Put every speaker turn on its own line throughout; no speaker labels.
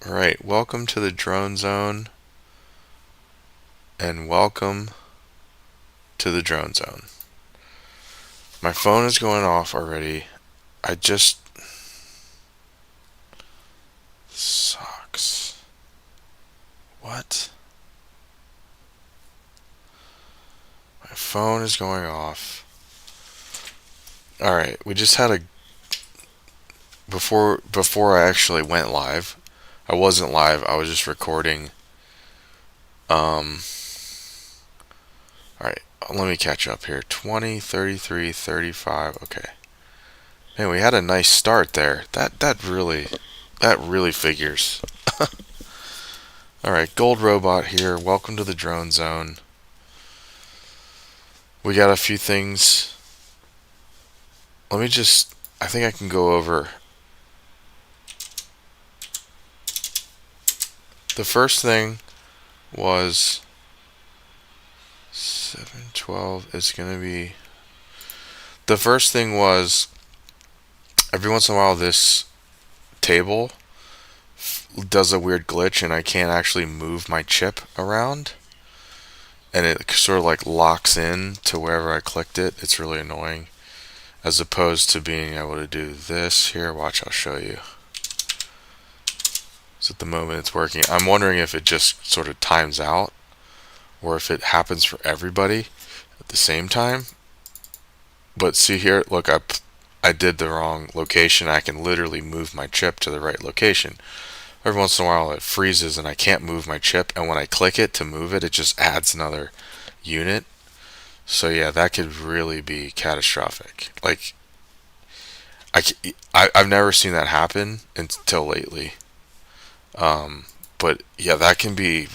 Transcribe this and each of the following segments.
Alright, welcome to the drone zone, and welcome to the drone zone. My phone is going off already. I just... Sucks. What? My phone is going off. Alright, we just had a... Before I actually went live, I wasn't live, I was just recording. Alright, let me catch up here. 20, 33, 35, okay. Man, we had a nice start there. That really figures. Alright, GoldRobo here. Welcome to the drone zone. We got a few things. I think I can go over. The first thing was 712. It's gonna be. The first thing was every once in a while this table does a weird glitch and I can't actually move my chip around. And it sort of like locks in to wherever I clicked it. It's really annoying. As opposed to being able to do this here. Watch, I'll show you. So at the moment it's working. I'm wondering if it just sort of times out or if it happens for everybody at the same time. But see here, look, I did the wrong location. I can literally move my chip to the right location. Every once in a while it freezes and I can't move my chip, and when I click it to move it, it just adds another unit. So yeah, that could really be catastrophic. Like, I've never seen that happen until lately. But yeah, that can be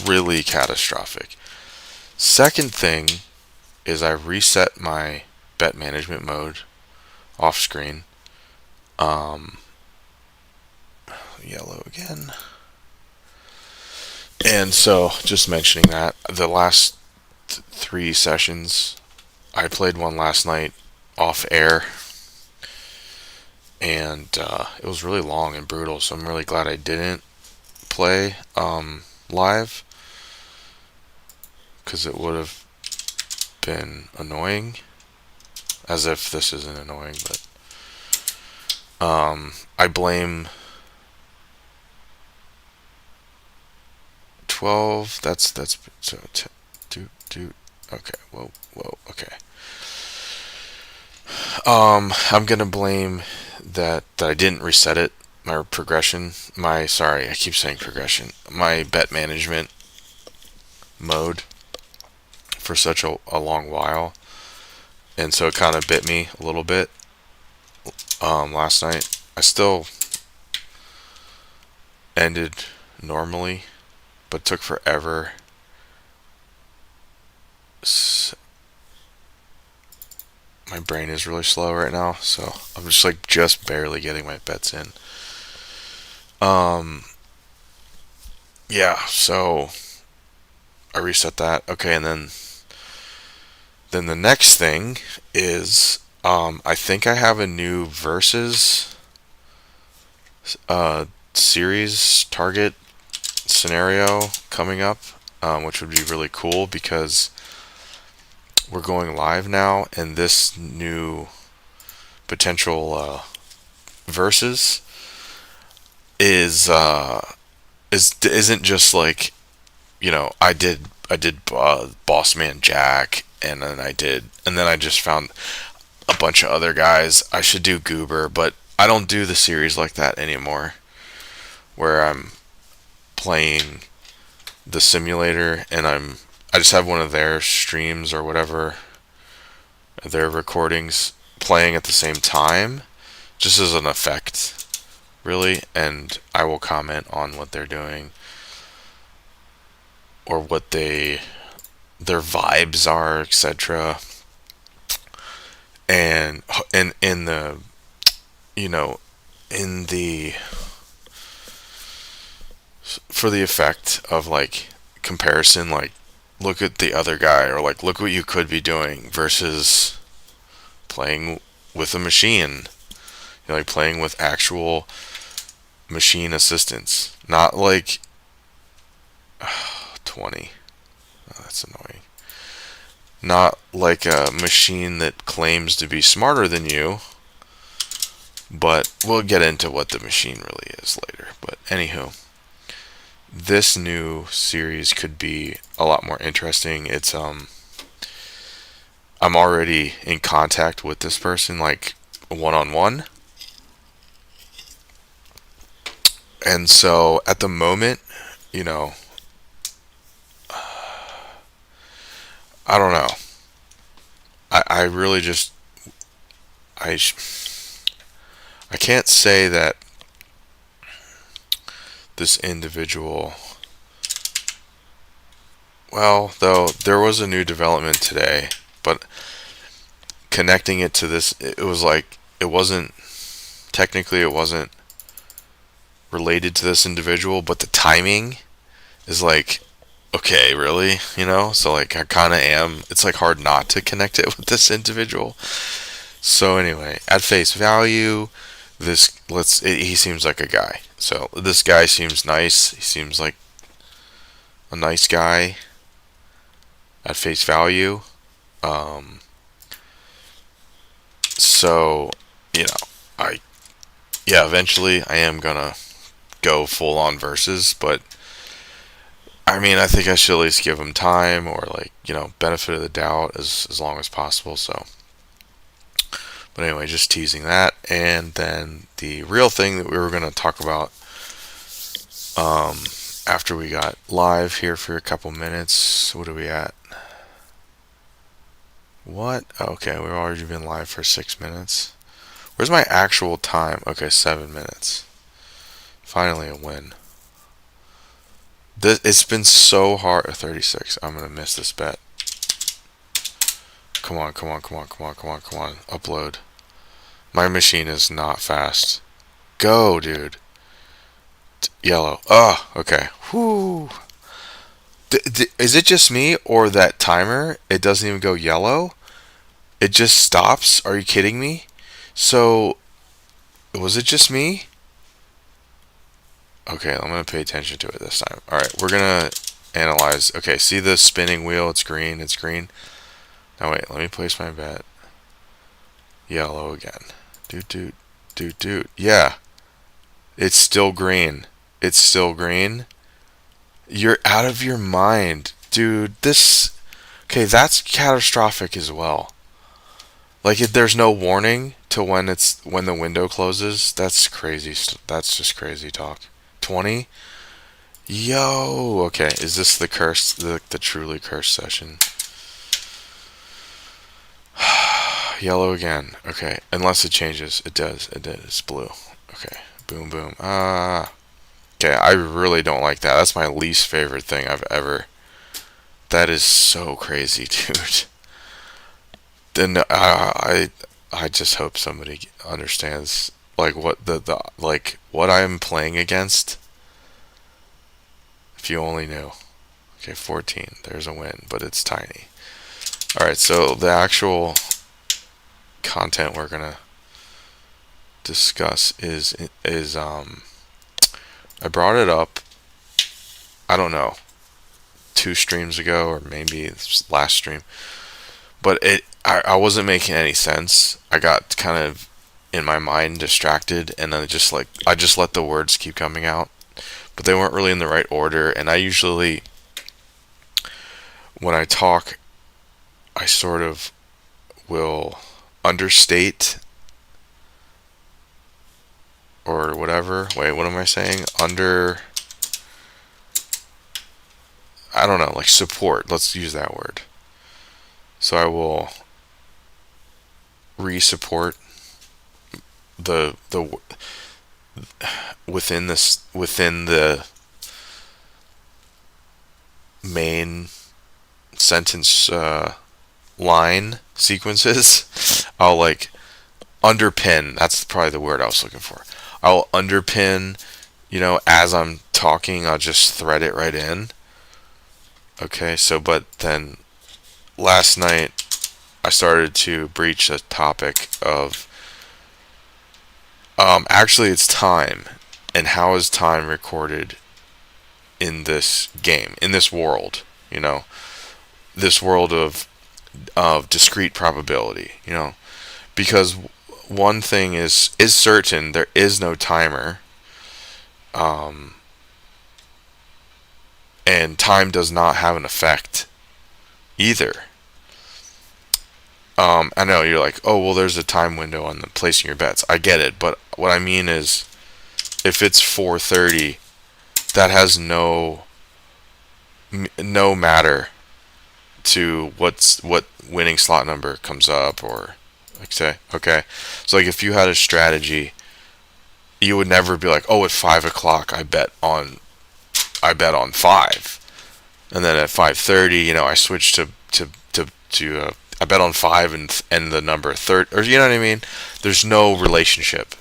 really catastrophic. Second thing is I reset my bet management mode off screen. Yellow again. And so, just mentioning that, the last three sessions, I played one last night off air, and it was really long and brutal, so I'm really glad I didn't play live, because it would have been annoying, as if this isn't annoying, but I blame 12, that's so okay, whoa, okay. I'm gonna blame that I didn't reset it, my progression, sorry, I keep saying progression, my bet management mode for such a long while, and so it kind of bit me a little bit last night. I still ended normally, but took forever. My brain is really slow right now, so I'm just barely getting my bets in. Yeah, so I reset that. Okay, and then the next thing is I think I have a new versus series target scenario coming up, which would be really cool because we're going live now, and this new potential versus isn't just like, I did Boss Man Jack, and then I just found a bunch of other guys. I should do Goober, but I don't do the series like that anymore, where I'm playing the simulator and I just have one of their streams or whatever, their recordings playing at the same time, just as an effect, really, and I will comment on what they're doing or what their vibes are, etc. And in the in the for the effect of like comparison, like look at the other guy, or like look what you could be doing versus playing with a machine, like playing with actual machine assistants, not like 20. Oh, that's annoying. Not like a machine that claims to be smarter than you, but we'll get into what the machine really is later. But anywho, this new series could be a lot more interesting. I'm already in contact with this person, like one on one. And so at the moment, you know, I don't know. I really just I I can't say that this individual. Well, though there was a new development today, but connecting it to this, it was like it wasn't technically it wasn't related to this individual, but the timing is like, okay, really, So like I kind of am. It's like hard not to connect it with this individual. So anyway, at face value, he seems like a guy. So this guy seems nice. He seems like a nice guy at face value. Um, so I yeah, eventually I am gonna go full on versus, but I mean, I think I should at least give him time or like benefit of the doubt as long as possible. So, but anyway, just teasing that, and then the real thing that we were gonna talk about um, after we got live here for a couple minutes. What are we at? What? Okay, we've already been live for 6 minutes. Where's my actual time? Okay, 7 minutes. Finally a win. It's been so hard. 36. I'm gonna miss this bet. Come on, come on, come on, come on, come on, come on. Upload. My machine is not fast. Go, dude. Yellow. Oh, okay. Whoo. Is it just me or that timer? It doesn't even go yellow? It just stops? Are you kidding me? So, was it just me? Okay, I'm going to pay attention to it this time. Alright, we're going to analyze. Okay, see the spinning wheel? It's green. It's green. Now wait, let me place my bet. Yellow again. Doot, doot, doot, doot. Yeah, it's still green. It's still green. You're out of your mind. Dude, this... Okay, that's catastrophic as well. Like, if there's no warning to when the window closes, that's crazy. That's just crazy talk. 20? Yo! Okay, is this the curse, the truly cursed session? Yellow again. Okay, unless it changes. It does. It did. It's blue. Okay, boom, boom. Okay, I really don't like that. That's my least favorite thing I've ever... That is so crazy, dude. Then I just hope somebody understands like what the like what I'm playing against. If you only knew. Okay, 14. There's a win, but it's tiny. All right, so the actual content we're gonna discuss is I brought it up. I don't know, 2 streams ago or maybe last stream, but I wasn't making any sense. I got kind of in my mind distracted, and then I just let the words keep coming out, but they weren't really in the right order. And I usually, when I talk, I sort of will understate or whatever. Wait, what am I saying? I don't know, like support. Let's use that word. So I will re-support the within the main sentence line sequences. I'll like underpin. That's probably the word I was looking for. I'll underpin, as I'm talking. I'll just thread it right in. Okay, so but then last night I started to breach the topic of actually it's time. and how is time recorded in this game, in this world, you know, this world of discrete probability, you know, because one thing is certain: there is no timer, um, and time does not have an effect either. I know you're like, oh well, there's a time window on the placing your bets. I get it, but what I mean is, if it's 4:30, that has no matter to what winning slot number comes up, or like say, okay, so like if you had a strategy, you would never be like, oh, at 5 o'clock I bet on five, and then at 5:30, I switch to I bet on five and the number third, or you know what I mean. There's no relationship,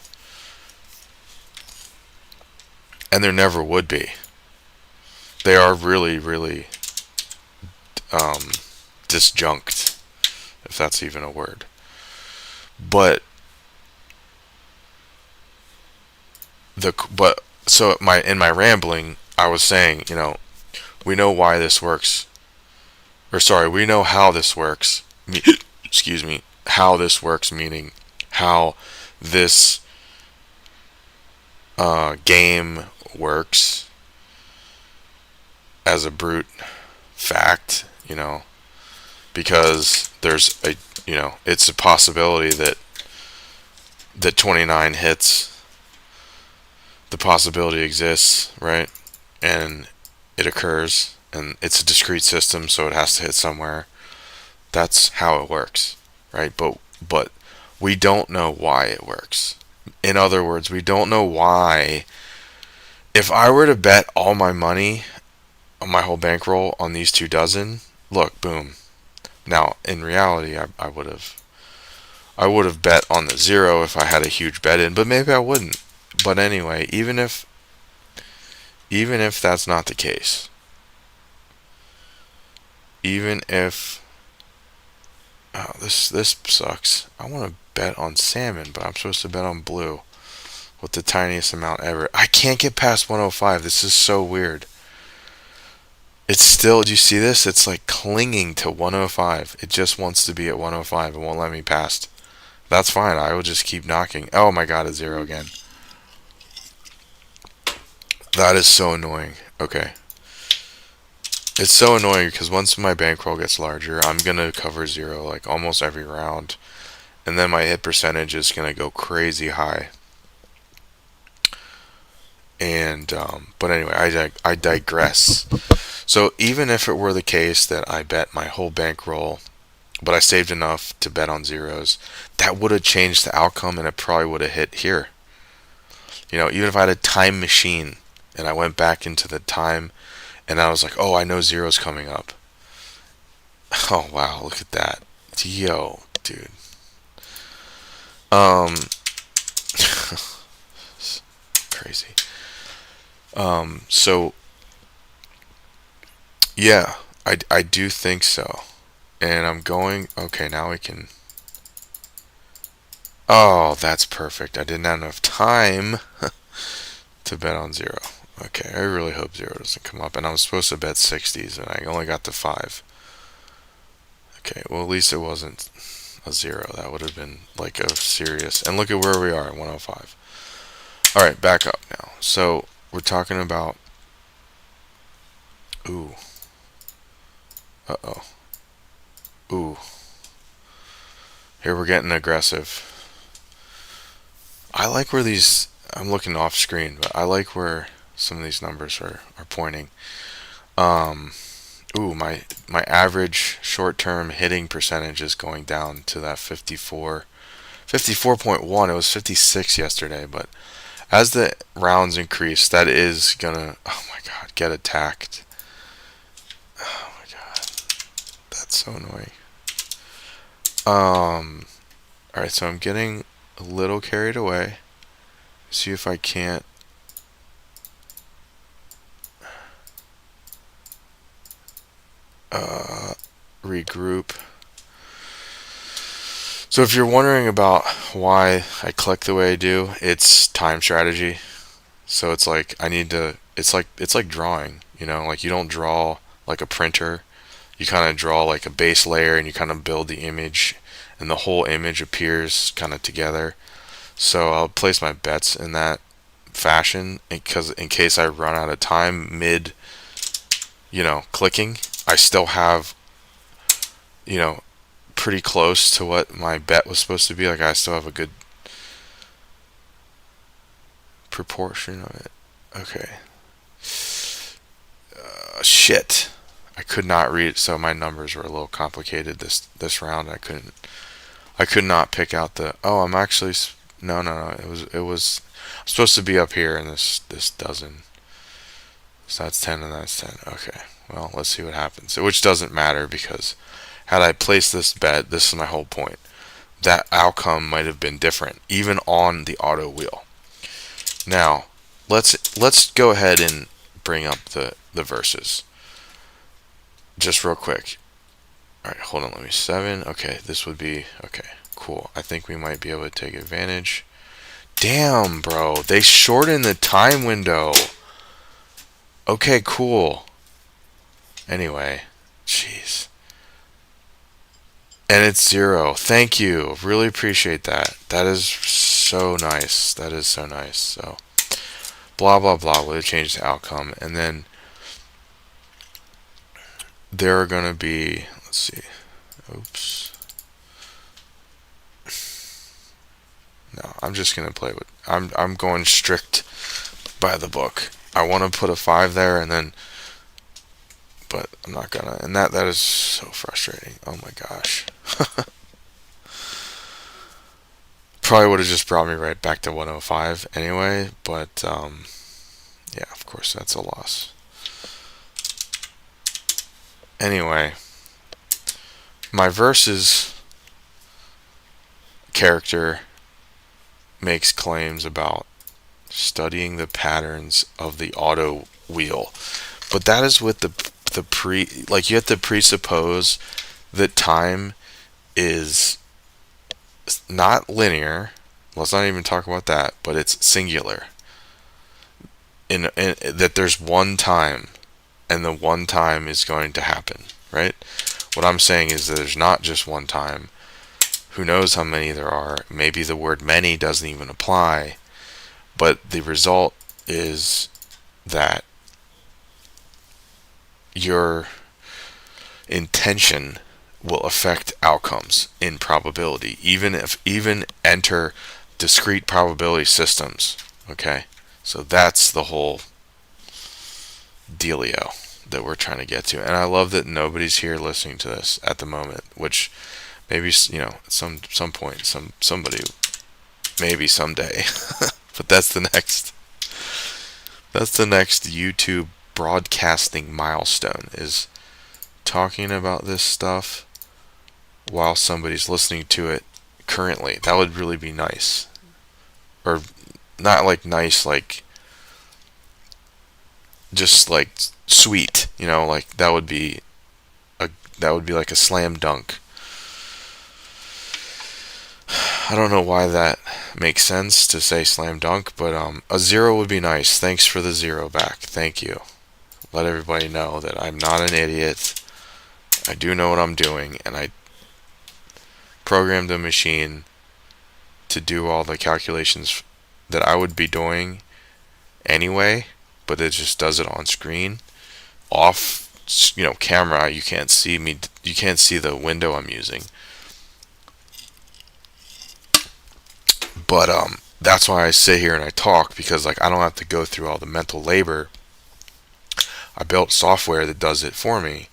and there never would be. They are really, really um, disjunct, if that's even a word. But in my rambling, I was saying, we know why this works, or sorry, we know how this works. Excuse me, how this works, meaning how this game works as a brute fact, because it's a possibility that 29 hits. The possibility exists, right? And it occurs, and it's a discrete system, so it has to hit somewhere. That's how it works, right? But we don't know why it works. In other words, we don't know why. If I were to bet all my money on my whole bankroll on these 2 dozen, look, boom. Now, in reality, I would have bet on the zero if I had a huge bet in, but maybe I wouldn't. But anyway, even if that's not the case, even if this sucks. I want to bet on salmon, but I'm supposed to bet on blue with the tiniest amount ever. I can't get past 105. This is so weird. It's still, do you see this? It's like clinging to 105. It just wants to be at 105 and won't let me past. That's fine. I will just keep knocking. Oh my god, it's zero again. That is so annoying. Okay. It's so annoying because once my bankroll gets larger, I'm going to cover zero like almost every round. And then my hit percentage is going to go crazy high. And, but anyway, I digress. So even if it were the case that I bet my whole bankroll, but I saved enough to bet on zeros, that would have changed the outcome and it probably would have hit here. Even if I had a time machine and I went back into the time and I was like, oh, I know zero's coming up. Oh, wow, look at that. Yo, dude. Crazy. So, yeah, I do think so. And I'm going, okay, now we can, oh, that's perfect. I didn't have enough time to bet on zero. Okay, I really hope zero doesn't come up. And I was supposed to bet 60s, and I only got to 5. Okay, well, at least it wasn't a zero. That would have been like a serious. And look at where we are at 105. Alright, back up now. So, we're talking about. Ooh. Uh-oh. Ooh. Here we're getting aggressive. I like where these. I'm looking off screen, but I like where some of these numbers are pointing. My average short-term hitting percentage is going down to that 54.1. It was 56 yesterday, but as the rounds increase, that is gonna, oh my god, get attacked. Oh my god, that's so annoying. Alright, so I'm getting a little carried away. See if I can't regroup. So if you're wondering about why I click the way I do, it's time strategy. So it's like I need to. It's like drawing. Like you don't draw like a printer. You kind of draw like a base layer, and you kind of build the image, and the whole image appears kind of together. So I'll place my bets in that fashion, because in case I run out of time mid, clicking, I still have, you know, pretty close to what my bet was supposed to be. Like I still have a good proportion of it. Okay. Shit. I could not read, so my numbers were a little complicated this round. I could not pick out the. Oh, I'm actually. No, no, no. It was. I'm supposed to be up here, and this doesn't. So that's 10 and that's 10. Okay. Well, let's see what happens. Which doesn't matter, because had I placed this bet, this is my whole point. That outcome might have been different, even on the auto wheel. Now, let's go ahead and bring up the verses just real quick. All right, hold on. Let me 7. Okay, this would be okay. Cool. I think we might be able to take advantage. Damn, bro, they shortened the time window. Okay, cool. Anyway, jeez. And it's 0. Thank you. Really appreciate that. That is so nice. That is so nice. So, blah, blah, blah. Would have changed the outcome. And then there are going to be, let's see. Oops. No, I'm just going to play with, I'm going strict by the book. I want to put a 5 there, and then, but I'm not gonna. And that is so frustrating. Oh my gosh. Probably would have just brought me right back to 105 anyway, but yeah, of course that's a loss. Anyway, my versus character makes claims about studying the patterns of the auto wheel, but that is with the like you have to presuppose that time is not linear. Let's not even talk about that, but it's singular. In that there's one time, and the one time is going to happen, right? What I'm saying is that there's not just one time. Who knows how many there are? Maybe the word many doesn't even apply, but the result is that your intention will affect outcomes in probability, even enter discrete probability systems. Okay, so that's the whole dealio that we're trying to get to, and I love that nobody's here listening to this at the moment. Which maybe at some point, somebody, maybe someday, but that's the next YouTube broadcasting milestone, is talking about this stuff while somebody's listening to it currently. That would really be nice. Or not like nice, like just like sweet, like that would be like a slam dunk. I don't know why that makes sense to say slam dunk, but a 0 would be nice. Thanks for the 0 back. Thank you. Let everybody know that I'm not an idiot. I do know what I'm doing, and I programmed the machine to do all the calculations that I would be doing anyway, but it just does it on screen. Off, camera, you can't see me. You can't see the window I'm using. But that's why I sit here and I talk, because like I don't have to go through all the mental labor. I built software that does it for me,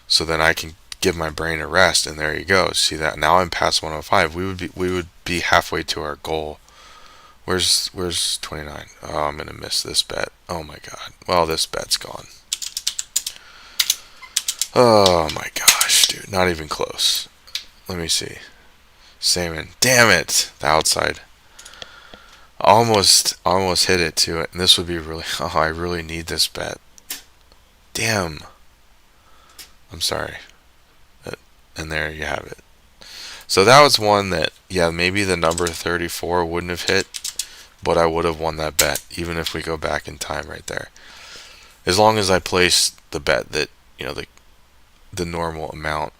so then I can give my brain a rest. And there you go. See that? Now I'm past 105. We would be halfway to our goal. Where's 29? Oh, I'm gonna miss this bet. Oh my god. Well, this bet's gone. Oh my gosh, dude. Not even close. Let me see. Salmon. Damn it. The outside. Almost hit it to it. And this would be really. Oh, I really need this bet. Damn. I'm sorry. And there you have it. So that was one that, yeah, maybe the number 34 wouldn't have hit, but I would have won that bet even if we go back in time right there. As long as I place the bet that, the normal amount.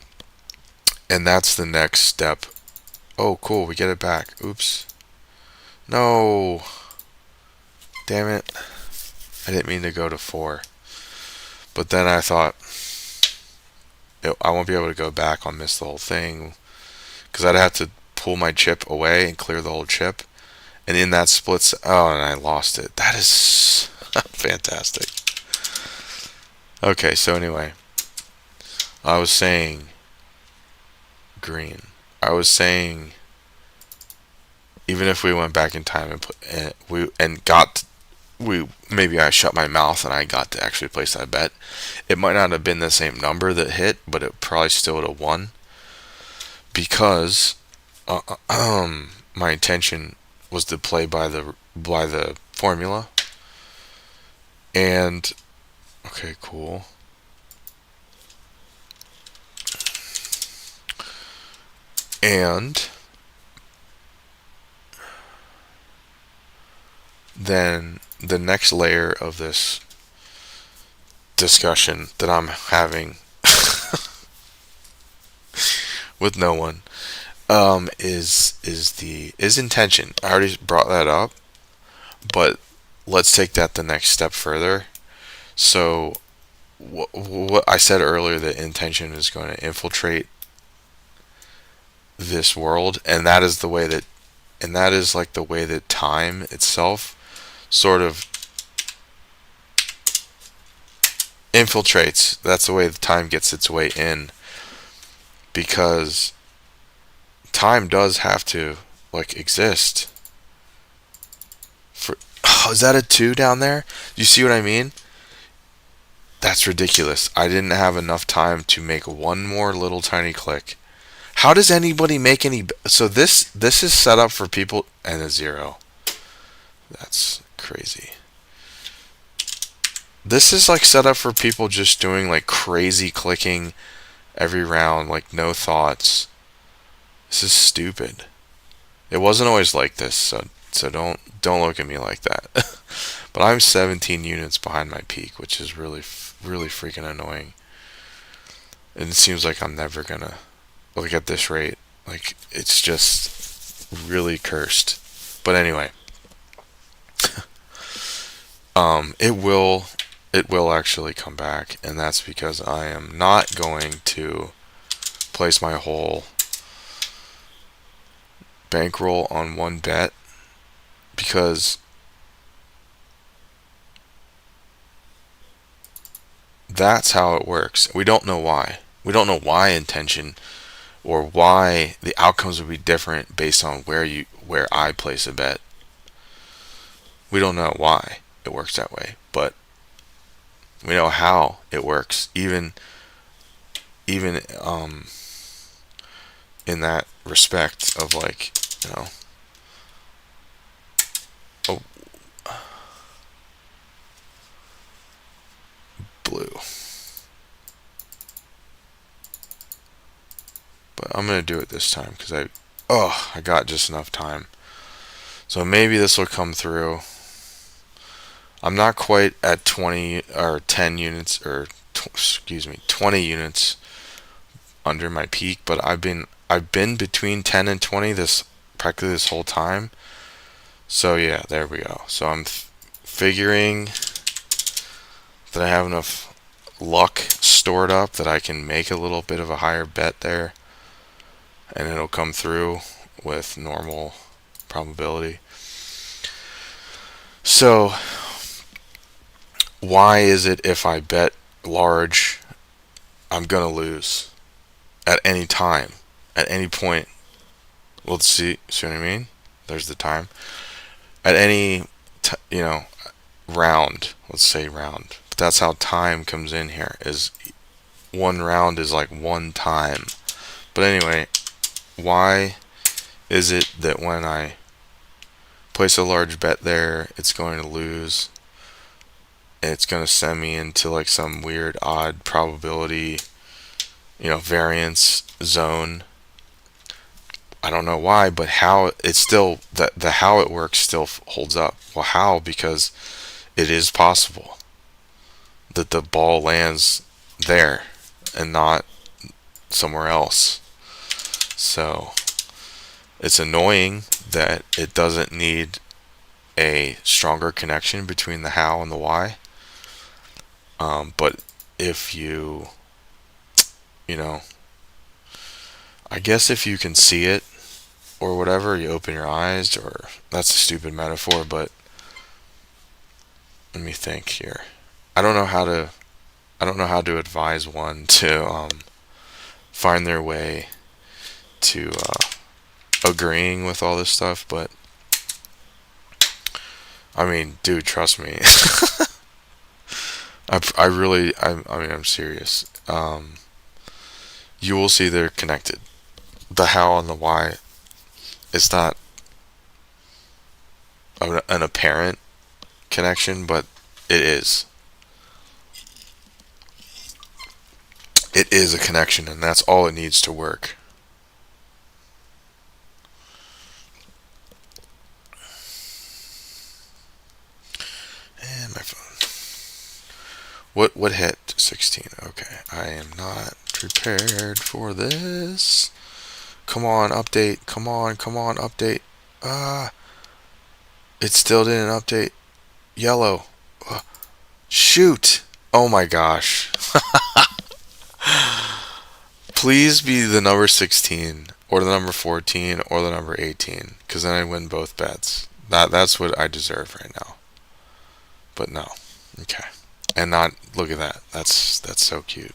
And that's the next step. Oh, cool, we get it back. Oops. No. Damn it. I didn't mean to go to 4. But then I thought, I won't be able to go back. I'll miss the whole thing. Because I'd have to pull my chip away and clear the whole chip. And in that oh, and I lost it. That is fantastic. Okay, so anyway, I was saying green. I was saying even if we went back in time and maybe I shut my mouth and I got to actually place that bet, it might not have been the same number that hit, but it probably still would have won because my intention was to play by the formula. And okay, cool. And then the next layer of this discussion that I'm having with no one is intention. I already brought that up, but let's take that the next step further. So what I said earlier, that intention is going to infiltrate this world, and that is like the way that time itself sort of infiltrates. That's the way the time gets its way in, because time does have to exist for. Oh, is that a 2 down there? You see what I mean? That's ridiculous. I didn't have enough time to make one more little tiny click. How does anybody make any? So this is set up for people, and a 0. That's crazy. This is set up for people just doing crazy clicking every round, no thoughts. This is stupid. It wasn't always like this, so don't look at me like that. But I'm 17 units behind my peak, which is really really freaking annoying. And it seems like I'm never gonna at this rate. It's just really cursed. But anyway, it will actually come back, and that's because I am not going to place my whole bankroll on one bet, because that's how it works. We don't know why. We don't know why intention or why the outcomes would be different based on where I place a bet. We don't know why it works that way, but we know how it works. Even in that respect of oh, blue. But I'm gonna do it this time because I got just enough time. So maybe this will come through. I'm not quite at 20 or 10 units, or excuse me, 20 units under my peak, but I've been between 10 and 20 practically this whole time. So yeah, there we go. So I'm figuring that I have enough luck stored up that I can make a little bit of a higher bet there, and it'll come through with normal probability. So why is it if I bet large, I'm gonna lose at any time, at any point? Let's see what I mean? There's the time. At any round, let's say round. But that's how time comes in here, is one round is one time. But anyway, why is it that when I place a large bet there, it's going to lose, and it's going to send me into some weird odd probability variance zone? I don't know why, but how it's still the how it works still holds up. Well, how? Because it is possible that the ball lands there and not somewhere else. So it's annoying that it doesn't need a stronger connection between the how and the why. But if you know, I guess if you can see it or whatever, you open your eyes, or that's a stupid metaphor, but let me think here. I don't know how to I don't know how to advise one to find their way to agreeing with all this stuff, but I mean, dude, trust me. I really, I mean, I'm serious. You will see they're connected. The how and the why, it's not an apparent connection, but it is. It is a connection, and that's all it needs to work. And my phone. What hit 16? Okay, I am not prepared for this. Come on, update. Come on, update. Ah, it still didn't update. Yellow. Uh, Shoot. Oh my gosh. Please be the number 16 or the number 14 or the number 18, because then I win both bets. That's what I deserve right now. But no. Okay. And not look at that. That's so cute.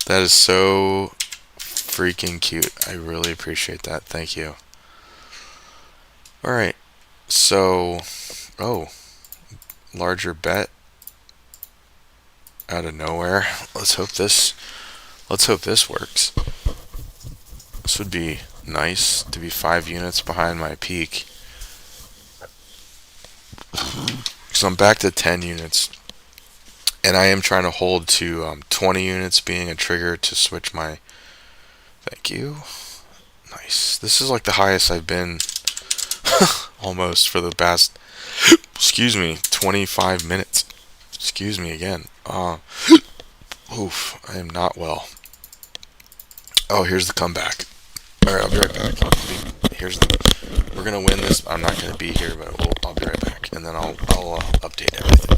That is so freaking cute. I really appreciate that. Thank you. All right. So, oh, larger bet out of nowhere. Let's hope this works. This would be nice to be 5 units behind my peak. So I'm back to 10 units. And I am trying to hold to 20 units being a trigger to switch my... Thank you. Nice. This is like the highest I've been almost for the past, excuse me, 25 minutes. Excuse me again. Oof, I am not well. Oh, here's the comeback. Alright, I'll be right back. We're gonna win this. I'm not gonna be here, but I'll be right back. And then I'll update everything.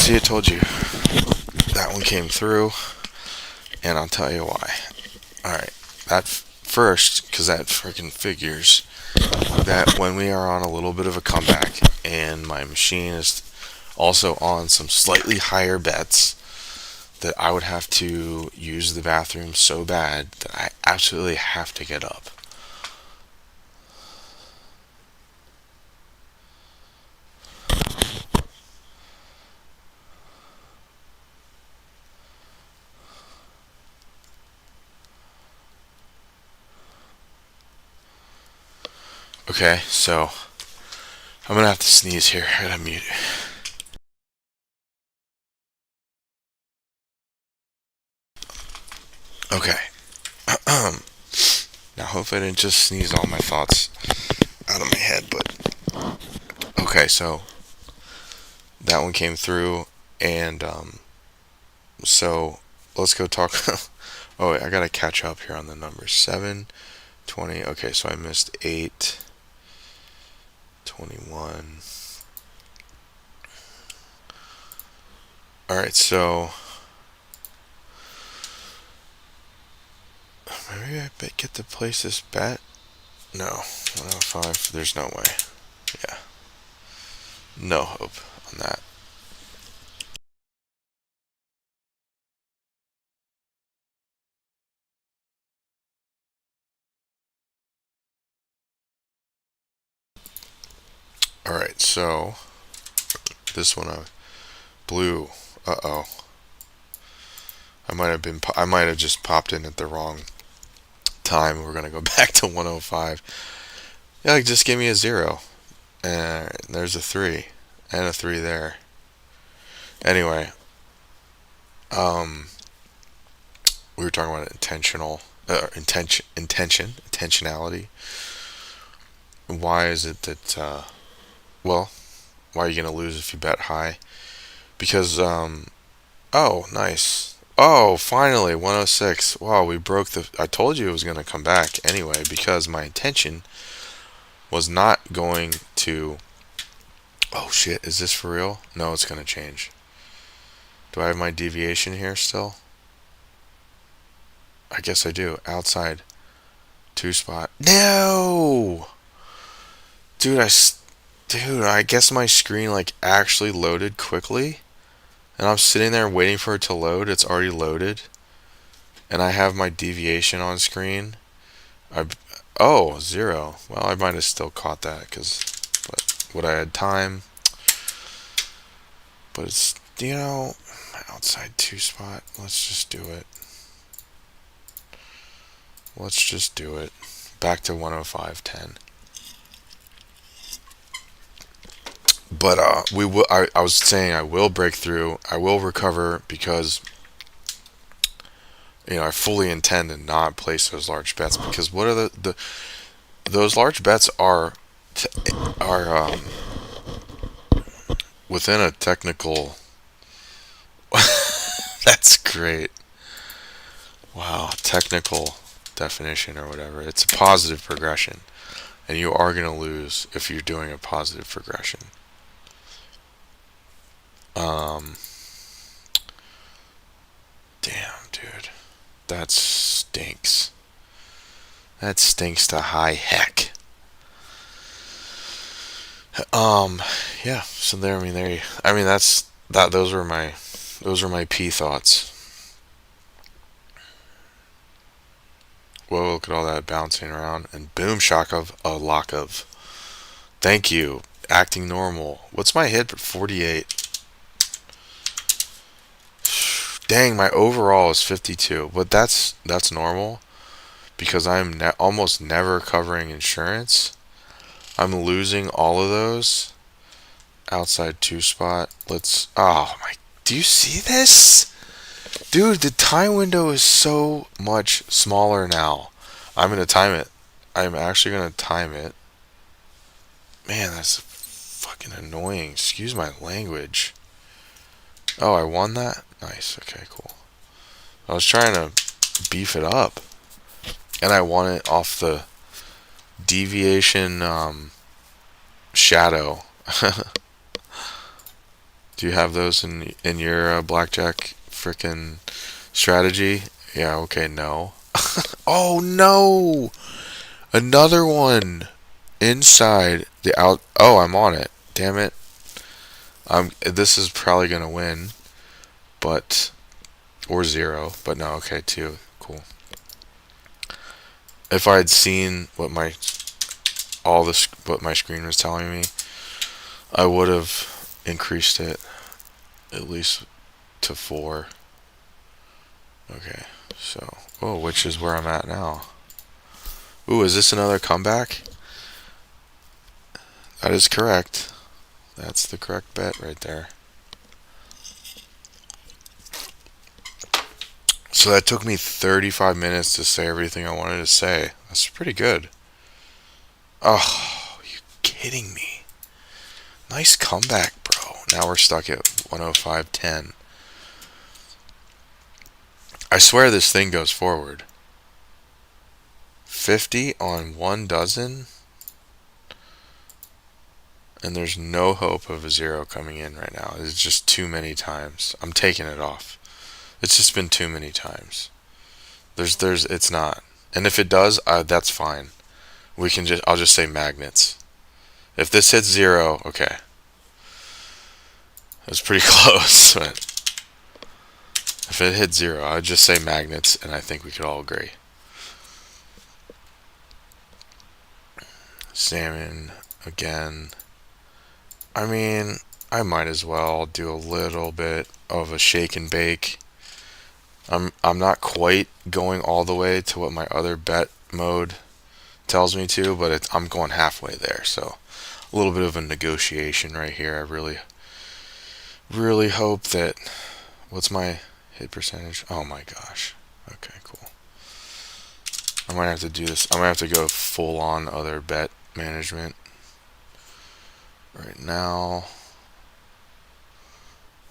See, I told you. That one came through, and I'll tell you why. Alright, first, because that freaking figures that when we are on a little bit of a comeback, and my machine is also on some slightly higher bets, that I would have to use the bathroom so bad that I absolutely have to get up. Okay, so I'm gonna have to sneeze here. I gotta mute. Okay. Now, hopefully, I didn't just sneeze all my thoughts out of my head, but okay, so that one came through, and so let's go talk. Oh, wait, I gotta catch up here on the numbers. 7, 20. Okay, so I missed 8, 21. All right, so maybe I get to place this bet. No, 105. There's no way. Yeah, no hope on that. All right, so this one, blue. Uh oh. I might have just popped in at the wrong time. We're gonna go back to 105. Yeah, like, just give me a 0. And there's a 3. And a 3 there. Anyway, um, we were talking about intentionality. Why is it that, well, why are you gonna lose if you bet high? Because, oh, nice. Oh, finally, 106. Wow, we broke the. I told you it was gonna come back anyway because my intention was not going to. Oh shit, is this for real? No, it's gonna change. Do I have my deviation here still? I guess I do. Outside 2 spot. No! Dude, I guess my screen like actually loaded quickly. And I'm sitting there waiting for it to load. It's already loaded. And I have my deviation on screen. I Oh, 0. Well, I might have still caught that but would I had time? But it's, outside 2 spot. Let's just do it. Let's just do it. Back to 105.10. But we will. I was saying I will break through. I will recover because I fully intend to not place those large bets because what are the those large bets are within a technical. That's great. Wow, technical definition or whatever. It's a positive progression, and you are going to lose if you're doing a positive progression. Um, damn, dude, that stinks. That stinks to high heck. Yeah. So there. I mean, there. I mean, that's that. Those were my P thoughts. Whoa! Look at all that bouncing around and boom, shock of a lock of. Thank you. Acting normal. What's my hit? 48. Dang, my overall is 52. But that's normal because I'm almost never covering insurance. I'm losing all of those. Outside 2 spot. Let's. Oh my. Do you see this? Dude, the time window is so much smaller now. I'm going to time it. I'm actually going to time it. Man, that's fucking annoying. Excuse my language. Oh, I won that? Nice. Okay, cool. I was trying to beef it up. And I won it off the deviation shadow. Do you have those in your blackjack frickin' strategy? Yeah, okay, no. Oh no! Another one inside the out. Oh, I'm on it. Damn it. This is probably gonna win, but or 0. But no, okay, 2. Cool. If I had seen what my screen was telling me, I would have increased it at least to 4. Okay, so which is where I'm at now. Ooh, is this another comeback? That is correct. That's the correct bet right there. So that took me 35 minutes to say everything I wanted to say. That's pretty good. Oh, you kidding me? Nice comeback, bro. Now we're stuck at 105.10. I swear this thing goes forward. 50 on 1 dozen? And there's no hope of a zero coming in right now. It's just too many times. I'm taking it off. It's just been too many times. It's not. And if it does, that's fine. I'll just say magnets. If this hits zero, okay. It was pretty close, but if it hit zero, I'd just say magnets, and I think we could all agree. Salmon again. I mean, I might as well do a little bit of a shake and bake. I'm not quite going all the way to what my other bet mode tells me to, but I'm going halfway there. So a little bit of a negotiation right here. I really hope that. What's my hit percentage? Oh my gosh. Okay, cool. I might have to do this. I might have to go full on other bet management right now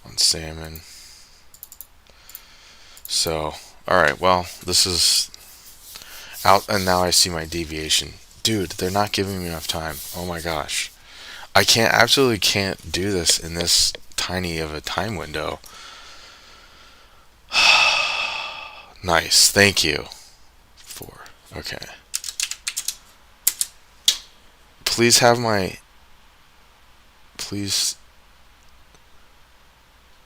on salmon. So, alright, well, this is out, and now I see my deviation. Dude, they're not giving me enough time. Oh my gosh. Absolutely can't do this in this tiny of a time window. Nice, thank you. 4. Okay. Please have my. Please.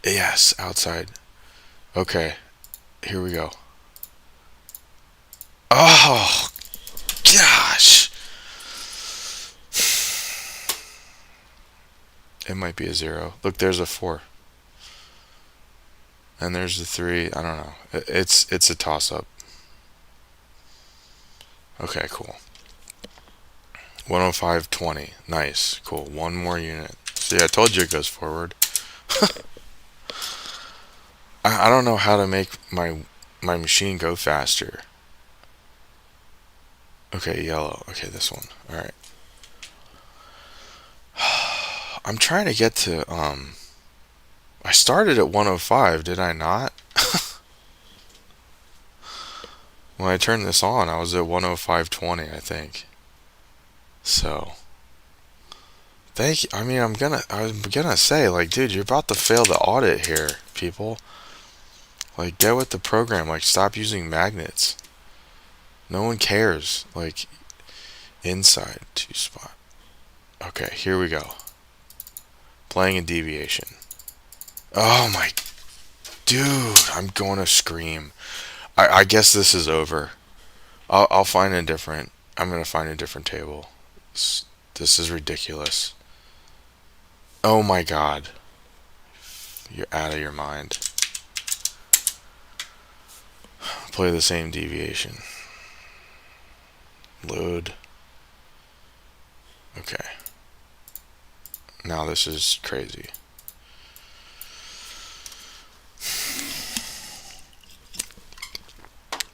Yes, outside. Okay, here we go. Oh, gosh. It might be a 0. Look, there's a 4. And there's the 3. I don't know. It's a toss-up. Okay, cool. 105.20. Nice. Cool. One more unit. See, I told you it goes forward. I don't know how to make my machine go faster. Okay, yellow. Okay, this one. Alright. I'm trying to get to, I started at 105, did I not? When I turned this on, I was at 105.20, I think. So, thank you. I mean, I'm gonna say, like, dude, you're about to fail the audit here, people. Like, get with the program. Like, stop using magnets. No one cares. Like, inside 2 spot. Okay, here we go. Playing a deviation. Oh my, dude, I'm going to scream. I guess this is over. I'll find a different. I'm gonna find a different table. This is ridiculous. Oh my god, you're out of your mind. Play the same deviation. Load. Okay. Now this is crazy.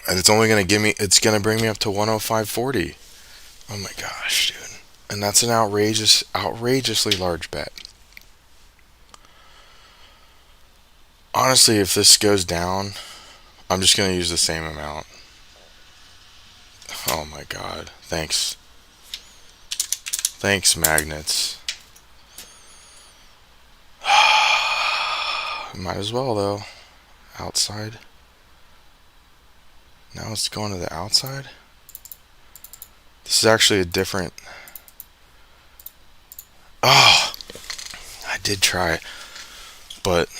And it's only it's gonna bring me up to 105.40. Oh my gosh, dude. And that's an outrageously large bet. Honestly, if this goes down, I'm just gonna use the same amount. Oh my god. Thanks. Thanks, magnets. Might as well, though. Outside. Now it's going to the outside. This is actually a different. Oh! I did try. But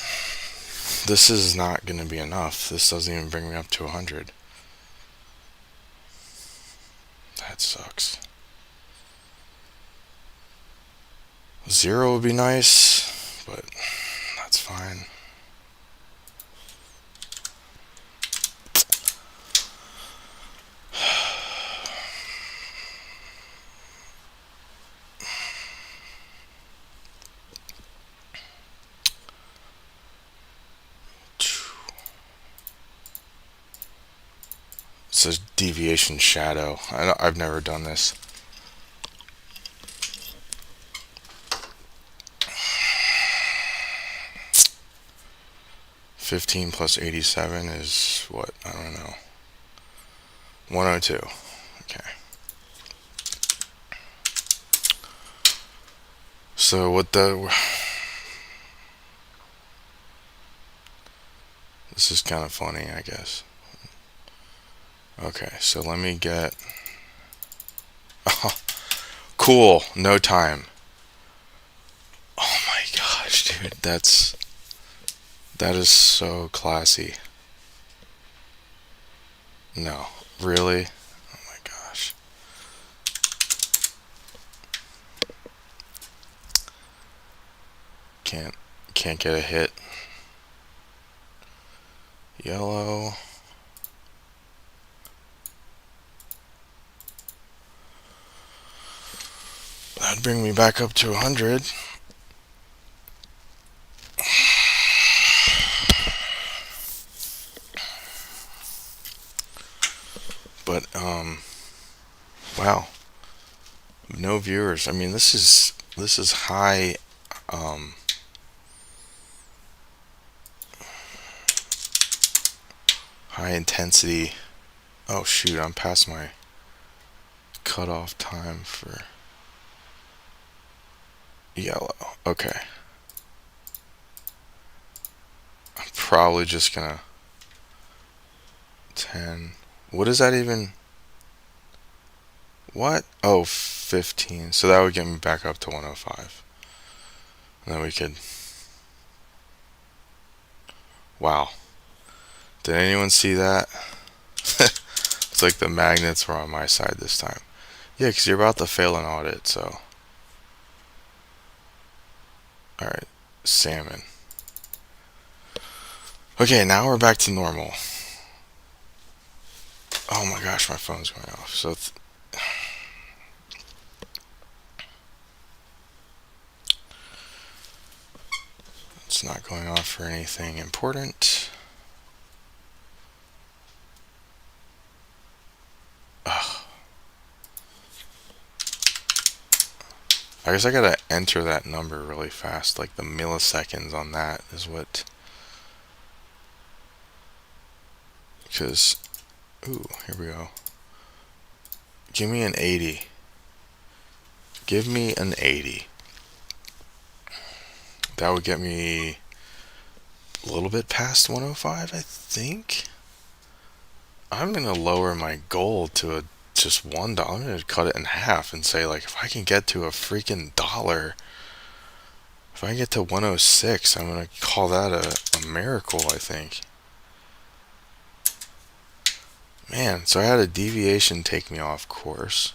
this is not going to be enough. This doesn't even bring me up to 100. That sucks. 0 would be nice, but that's fine. It's a deviation shadow. I've never done this. 15 plus 87 is what? I don't know. 102. Okay. So what the... This is kind of funny, I guess. Okay, so let me get... Oh, cool. No time. Oh my gosh, dude. That is so classy. No. Really? Oh my gosh. Can't can't get a hit. Yellow. That'd bring me back up to 100. But wow. No viewers. I mean, this is high um high intensity. Oh shoot, I'm past my cutoff time for yellow. Okay. I'm probably just gonna 10. What is that even? What? Oh, 15. So that would get me back up to 105. And then we could. Wow. Did anyone see that? It's like the magnets were on my side this time. Yeah, because you're about to fail an audit, so. Alright. Salmon. Okay, now we're back to normal. Oh my gosh, my phone's going off. So. It's not going off for anything important. Ugh. I guess I gotta enter that number really fast. Like the milliseconds on that is what. Because. Ooh, here we go. Give me an 80. Give me an 80. That would get me a little bit past 105, I think. I'm gonna lower my goal to just $1. I'm gonna cut it in half and say, like, if I can get to a freaking dollar, if I get to 106, I'm gonna call that a miracle, I think. Man, so I had a deviation take me off course.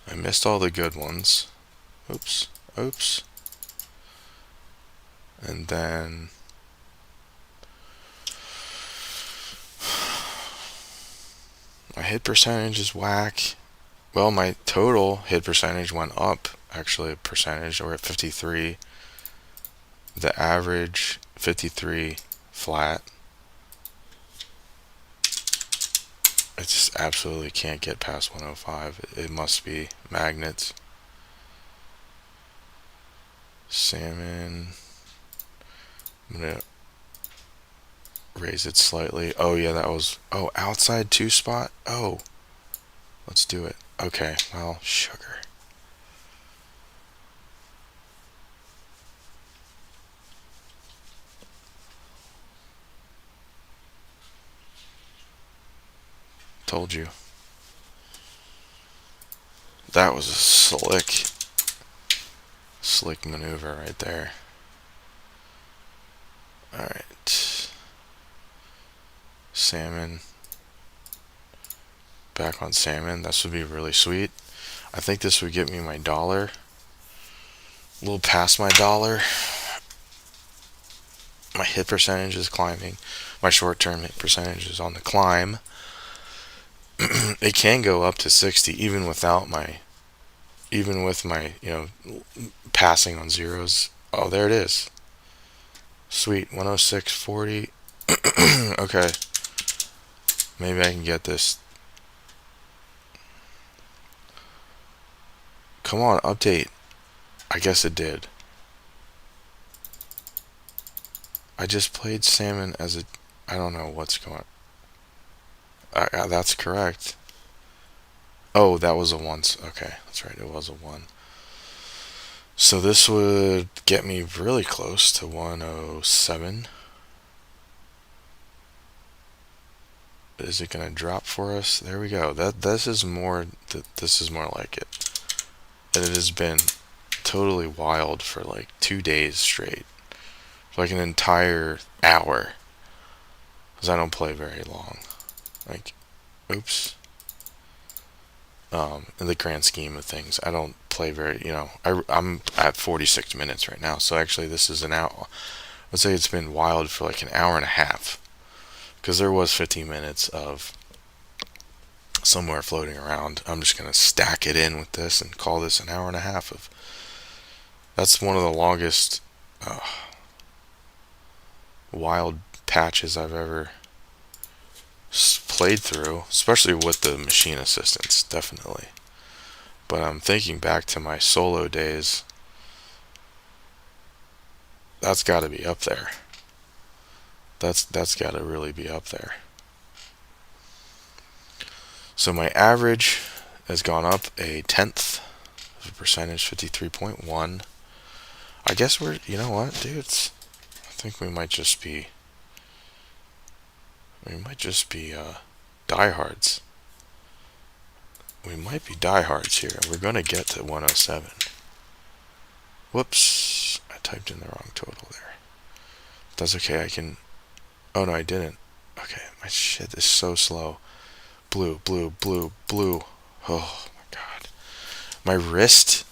I missed all the good ones. Oops. Oops. And then my hit percentage is whack. Well, my total hit percentage went up, actually, a percentage. We're at 53. The average, 53 flat. I just absolutely can't get past 105. It must be magnets. Salmon. I'm gonna raise it slightly. Oh yeah, that was... Oh, outside 2 spot? Oh. Let's do it. Okay, well, sugar. Told you. That was a slick maneuver right there. Alright. Salmon. Back on salmon. This would be really sweet. I think this would get me my dollar. A little past my dollar. My hit percentage is climbing. My short-term hit percentage is on the climb. It can go up to 60 even with my, passing on zeros. Oh, there it is. Sweet. 106.40. Okay. Maybe I can get this. Come on, update. I guess it did. I just played salmon as a. I don't know what's going. That's correct. Oh, that was a once. Okay, that's right. It was a one. So this would get me really close to 107. Is it gonna drop for us? There we go. This is more. This is more like it. And it has been totally wild for like 2 days straight, for like an entire hour. Because I don't play very long. Like, oops. In the grand scheme of things, I don't play very. I'm at 46 minutes right now. So actually, this is an hour. Let's say it's been wild for like an hour and a half. Because there was 15 minutes of somewhere floating around. I'm just gonna stack it in with this and call this an hour and a half of. That's one of the longest wild patches I've ever played through, especially with the machine assistants, definitely. But I'm thinking back to my solo days. That's got to be up there. That's got to really be up there. So my average has gone up a tenth of a percentage, 53.1. I guess you know what, dudes? I think we might just be diehards. We might be diehards here. We're gonna get to 107. Whoops! I typed in the wrong total there. That's okay. I can. Oh no, I didn't. Okay, my shit is so slow. Blue, blue, blue, blue. Oh my god. My wrist.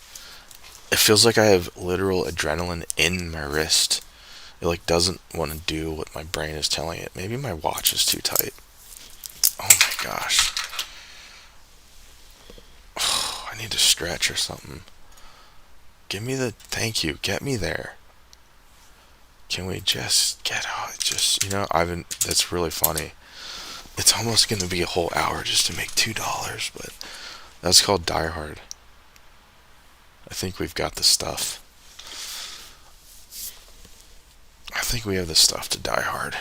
It feels like I have literal adrenaline in my wrist. It like doesn't want to do what my brain is telling it. Maybe my watch is too tight. Oh my gosh. Oh, I need to stretch or something. Give me the thank you. Get me there. Can we just get out? That's really funny. It's almost going to be a whole hour just to make $2, but that's called Die Hard. I think we've got the stuff. I think we have the stuff to die hard.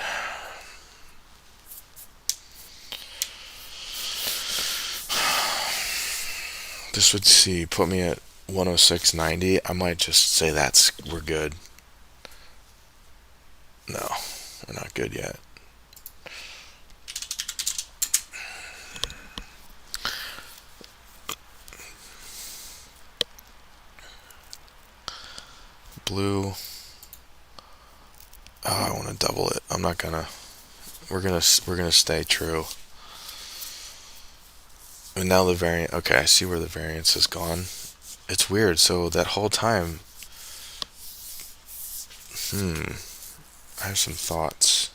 This would put me at 106.90. I might just say we're good. No, we're not good yet. Blue. Oh, I want to double it. I'm not gonna. We're gonna stay true. And now the variant. Okay, I see where the variance has gone. It's weird. So that whole time. I have some thoughts.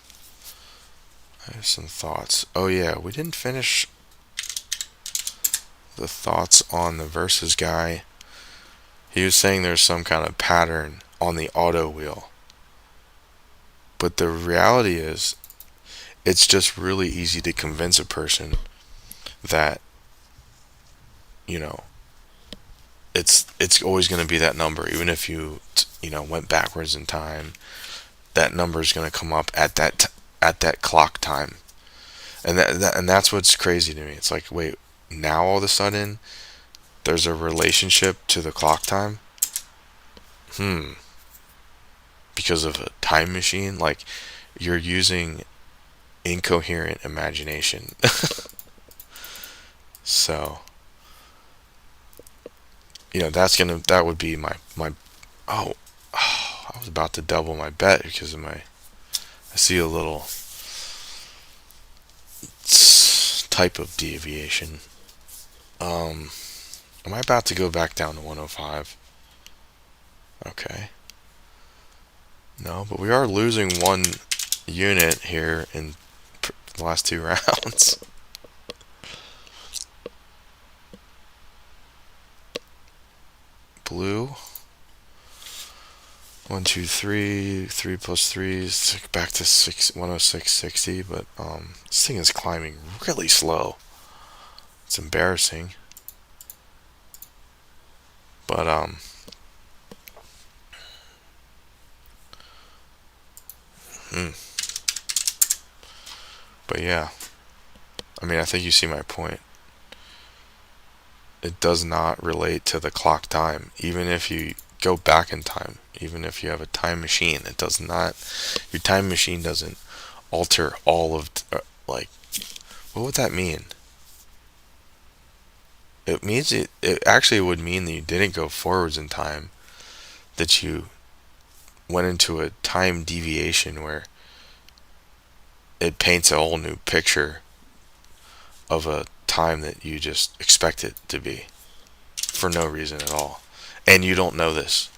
Oh yeah, we didn't finish the thoughts on the versus guy. He was saying there's some kind of pattern on the auto wheel. But the reality is, it's just really easy to convince a person that, you know, it's always going to be that number, even if you went backwards in time. That number is going to come up at that clock time, and that's what's crazy to me. It's like, wait, now all of a sudden, there's a relationship to the clock time. Because of a time machine, like you're using incoherent imagination. So, that would be my. Oh, I was about to double my bet because of I see a little type of deviation. Am I about to go back down to 105? Okay. No, but we are losing one unit here in the last two rounds. Blue. 1, 2, 3, 3 plus 3 is back to 106.60, but this thing is climbing really slow. It's embarrassing. But hmm. But yeah, I mean, I think you see my point. It does not relate to the clock time. Even if you go back in time, even if you have a time machine, it does not. Your time machine doesn't alter all of like. What would that mean? It means it actually would mean that you didn't go forwards in time. That you went into a time deviation where it paints a whole new picture of a time that you just expect it to be for no reason at all. And you don't know this.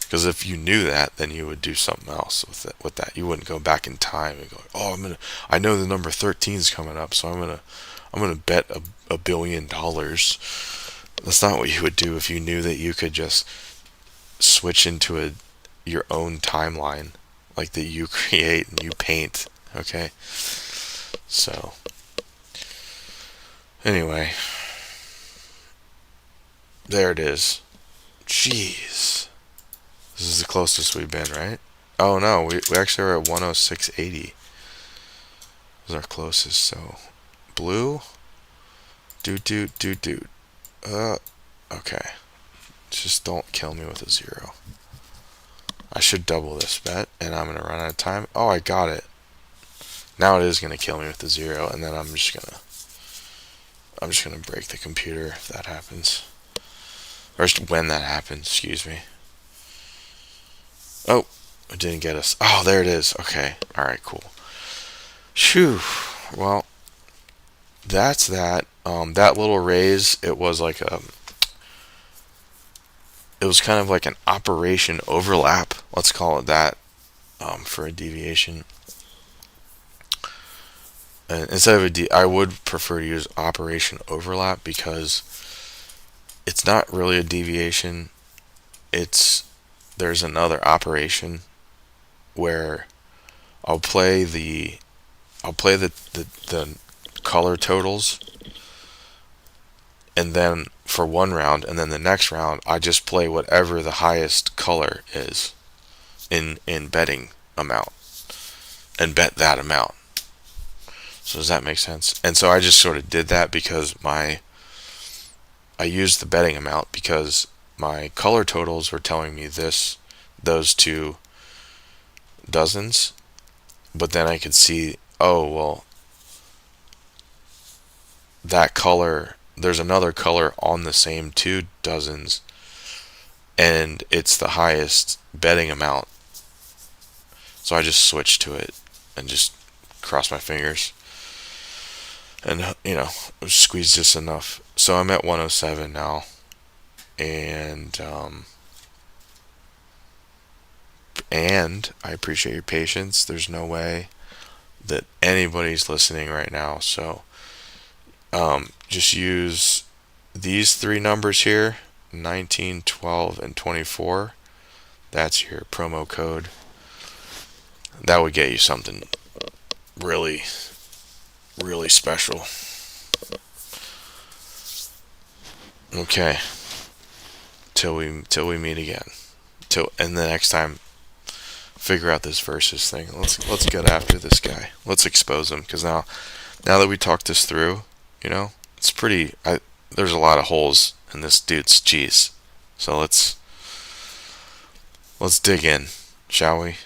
Because if you knew that, then you would do something else with it, with that. You wouldn't go back in time and go, "Oh, I know the number 13 is coming up, so I'm gonna bet $1 billion." That's not what you would do if you knew that you could just switch into your own timeline, like that you create and you paint. Okay, so anyway, there it is. Jeez, this is the closest we've been, right? Oh no, we actually are at 106.80. Was our closest. So blue, do. Uh, okay. Just don't kill me with a 0. I should double this bet, and I'm gonna run out of time. Oh, I got it. Now it is gonna kill me with the 0, and then I'm just gonna break the computer if that happens, or when that happens. Excuse me. Oh, it didn't get us. Oh, there it is. Okay. All right. Cool. Phew. Well, that's that. That little raise, it was like it was kind of like an operation overlap. Let's call it that, for a deviation. And instead of I would prefer to use operation overlap because it's not really a deviation. It's there's another operation where I'll play the the color totals, and then for one round, and then the next round I just play whatever the highest color is in betting amount and bet that amount. So does that make sense? And so I just sort of did that because I used the betting amount because my color totals were telling me those two dozens, but then I could see, oh well, that color, there's another color on the same two dozens, and it's the highest betting amount. So I just switched to it and just crossed my fingers, and squeezed just enough. So I'm at 107 now, and I appreciate your patience. There's no way that anybody's listening right now, so just use these three numbers here: 19, 12, and 24. That's your promo code. That would get you something really, really special. Okay, till we meet again. And the next time, figure out this versus thing. Let's get after this guy. Let's expose him, because now that we talked this through, it's pretty. There's a lot of holes in this dude's cheese. So let's dig in, shall we?